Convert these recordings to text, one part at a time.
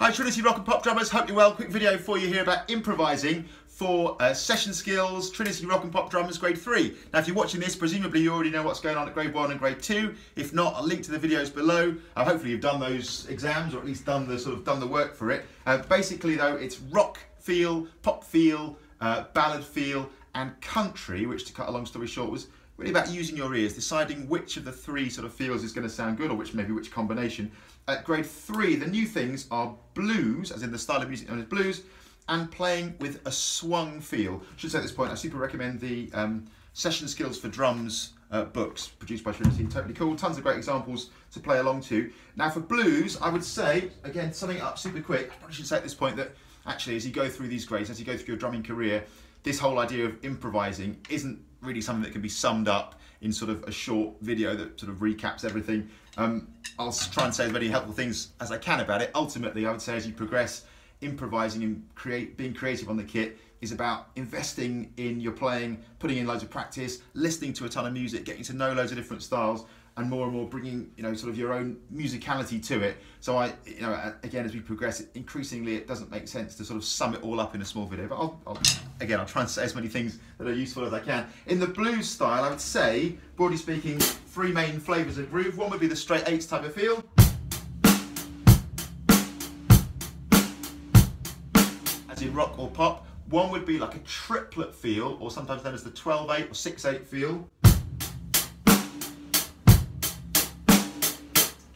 Hi Trinity rock and pop drummers, hope you're well. Quick video for you here about improvising for session skills, Trinity rock and pop drummers grade 3. Now if you're watching this, presumably you already know what's going on at grade 1 and grade 2. If not, I'll link to the videos below. Hopefully you've done those exams or at least done the work for it. Basically though, it's rock feel, pop feel, ballad feel and country, which to cut a long story short was really about using your ears, deciding which of the three sort of feels is going to sound good or which combination. At grade 3, the new things are blues, as in the style of music known as blues, and playing with a swung feel. I should say at this point, I super recommend the Session Skills for Drums books produced by Trinity. Totally cool, tons of great examples to play along to. Now for blues, I would say, again, summing it up super quick, I probably should say at this point that actually as you go through these grades, as you go through your drumming career, this whole idea of improvising isn't really something that can be summed up in sort of a short video that sort of recaps everything. I'll try and say as many helpful things as I can about it. Ultimately, I would say as you progress, improvising and being creative on the kit is about investing in your playing, putting in loads of practice, listening to a ton of music, getting to know loads of different styles, and more bringing, sort of your own musicality to it. So again, as we progress, increasingly it doesn't make sense to sort of sum it all up in a small video, but I'll try and say as many things that are useful as I can. In the blues style, I would say, broadly speaking, 3 main flavors of groove. One would be the straight 8s type of feel. As in rock or pop. One would be like a triplet feel, or sometimes known as the 12/8 or 6/8 feel.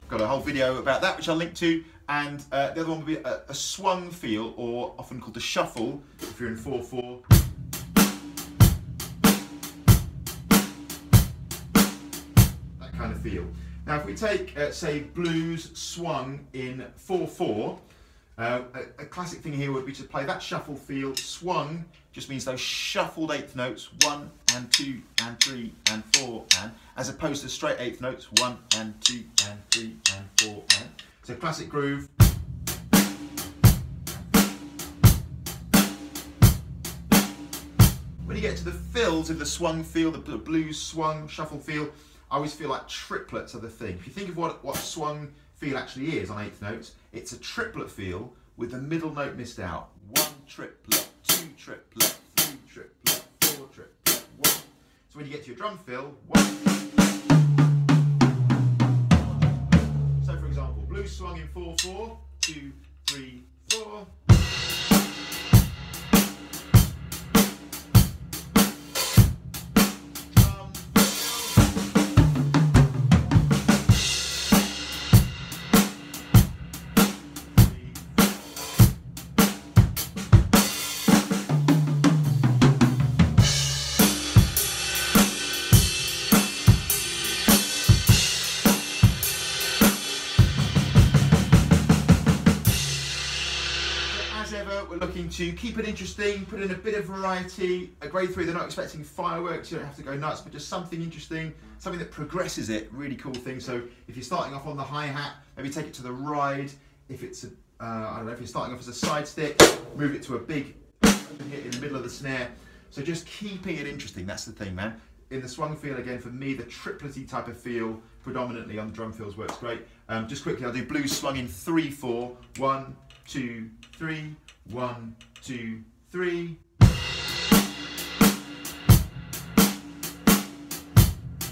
Got a whole video about that which I'll link to, and the other one would be a swung feel, or often called the shuffle if you're in 4/4. That kind of feel. Now if we take say blues swung in 4/4, a classic thing here would be to play that shuffle feel. Swung just means those shuffled 8th notes, 1 and 2 and 3 and 4 and, as opposed to straight 8th notes, 1 and 2 and 3 and 4 and. So classic groove. When you get to the fills of the swung feel, the blues swung shuffle feel, I always feel like triplets are the thing. If you think of what swung feel actually is on 8th notes, it's a triplet feel with the middle note missed out. 1 triplet, 2 triplet, 3 triplet, 4 triplet, 1. So when you get to your drum fill, 1. So for example, blues swung in 4/4, 2, 3, 4. We're looking to keep it interesting, put in a bit of variety. At grade 3, they're not expecting fireworks, you don't have to go nuts, but just something interesting, something that progresses it, really cool thing. So if you're starting off on the hi-hat, maybe take it to the ride. If it's, I don't know, if you're starting off as a side stick, move it to a big hit in the middle of the snare. So just keeping it interesting, that's the thing, man. In the swung feel, again, for me, the triplety type of feel, predominantly on the drum fills, works great. Just quickly, I'll do blues swung in 3/4. 1, 2, 3. 1, 2, 3.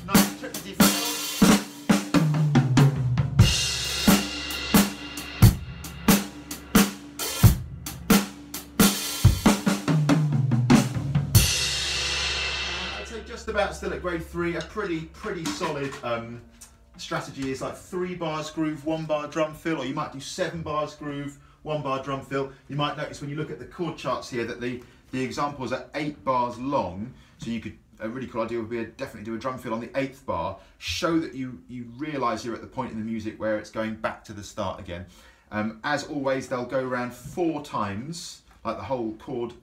Nice triplety feel. I'd say just about still at grade 3, a pretty solid strategy is like 3 bars groove, 1 bar drum fill, or you might do 7 bars groove, 1 bar drum fill. You might notice when you look at the chord charts here that the examples are 8 bars long, so you could, a really cool idea would be definitely do a drum fill on the 8th bar, show that you realise you're at the point in the music where it's going back to the start again. As always, they'll go around 4 times, like the whole chord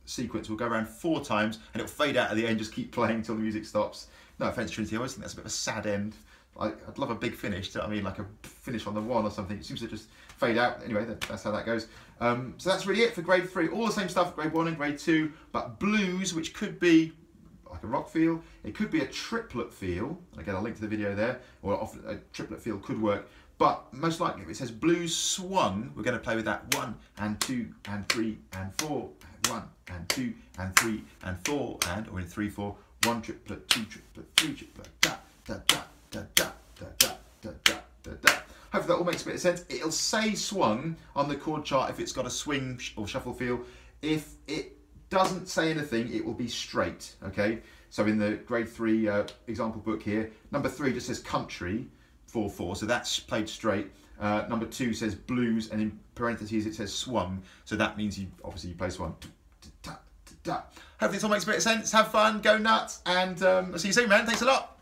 sequence will go around 4 times and it'll fade out at the end, just keep playing until the music stops. No offence Trinity, I always think that's a bit of a sad end. I'd love a big finish, do you know what I mean? Like a finish on the 1 or something. It seems to just fade out. Anyway, that's how that goes. So that's really it for grade 3. All the same stuff, grade 1 and grade 2, but blues, which could be like a rock feel. It could be a triplet feel. Again, I'll link to the video there. Or often a triplet feel could work. But most likely, if it says blues swung, we're going to play with that 1 and 2 and 3 and 4, and 1 and 2 and 3 and 4, and, or in 3, 4, 1 triplet, 2 triplet, 3 triplet, da, da, da, da, da, da, da, da, da, da, da. Hopefully that all makes a bit of sense. It'll say swung on the chord chart if it's got a swing or shuffle feel. If it doesn't say anything, it will be straight, okay? So in the grade 3 example book here, number 3 just says country, 4/4, so that's played straight. Number 2 says blues, and in parentheses it says swung, so that means you play swung. Hopefully this all makes a bit of sense. Have fun, go nuts, and I'll see you soon, man. Thanks a lot.